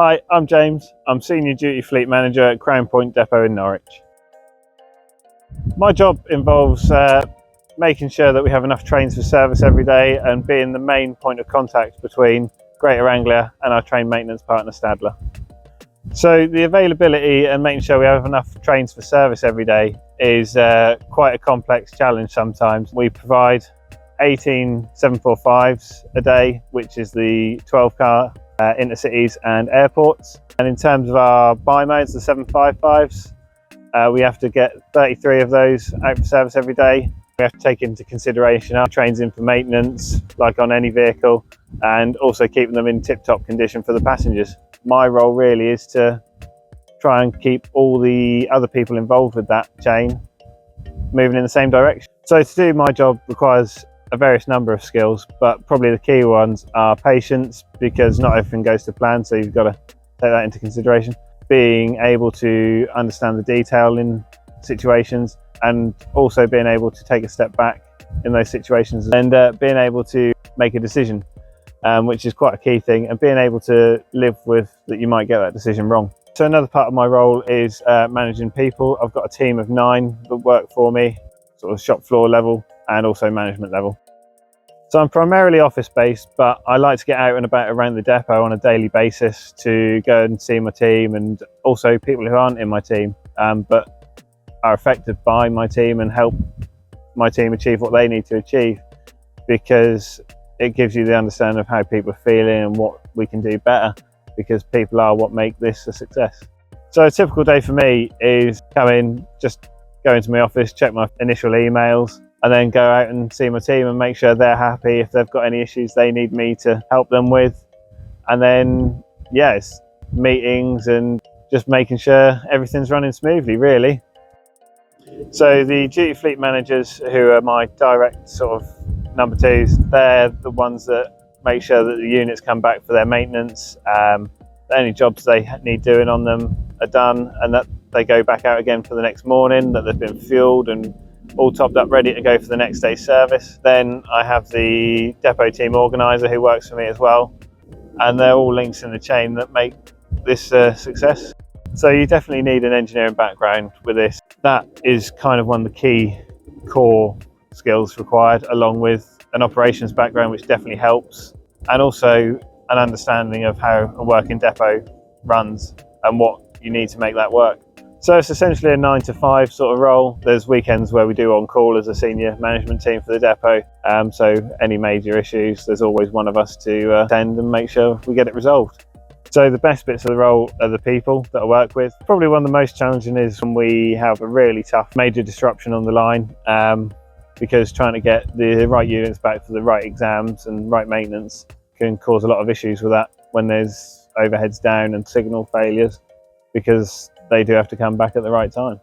Hi, I'm James. I'm Senior Duty Fleet Manager at Crown Point Depot in Norwich. My job involves making sure that we have enough trains for service every day and being the main point of contact between Greater Anglia and our train maintenance partner Stadler. So the availability and making sure we have enough trains for service every day is quite a complex challenge sometimes. We provide 18 745s a day, which is the 12-car intercities and airports. And in terms of our buy modes, the 755s, we have to get 33 of those out for service every day. We have to take into consideration our trains in for maintenance, like on any vehicle, and also keeping them in tip-top condition for the passengers. My role really is to try and keep all the other people involved with that chain moving in the same direction. So to do my job requires a various number of skills, but probably the key ones are patience, because not everything goes to plan, so you've got to take that into consideration. Being able to understand the detail in situations, and also being able to take a step back in those situations, and being able to make a decision, which is quite a key thing, and being able to live with that you might get that decision wrong. So another part of my role is managing people. I've got a team of 9 that work for me, sort of shop floor level and also management level. So I'm primarily office based, but I like to get out and about around the depot on a daily basis to go and see my team, and also people who aren't in my team but are affected by my team, and help my team achieve what they need to achieve, because it gives you the understanding of how people are feeling and what we can do better, because people are what make this a success. So a typical day for me is come in, just go into my office, check my initial emails, and then go out and see my team and make sure they're happy. If they've got any issues they need me to help them with, and then it's meetings and just making sure everything's running smoothly really. So the duty fleet managers, who are my direct sort of number 2s, they're the ones that make sure that the units come back for their maintenance. Any jobs they need doing on them are done, and that they go back out again for the next morning, that they've been fueled and all topped up, ready to go for the next day's service. Then I have the depot team organiser who works for me as well, and they're all links in the chain that make this a success. So you definitely need an engineering background with this. That is kind of one of the key core skills required, along with an operations background, which definitely helps, and also an understanding of how a working depot runs and what you need to make that work. So it's essentially a 9 to 5 sort of role. There's weekends where we do on call as a senior management team for the depot. So any major issues, there's always one of us to attend and make sure we get it resolved. So the best bits of the role are the people that I work with. Probably one of the most challenging is when we have a really tough major disruption on the line, because trying to get the right units back for the right exams and right maintenance can cause a lot of issues with that when there's overheads down and signal failures, because they do have to come back at the right time.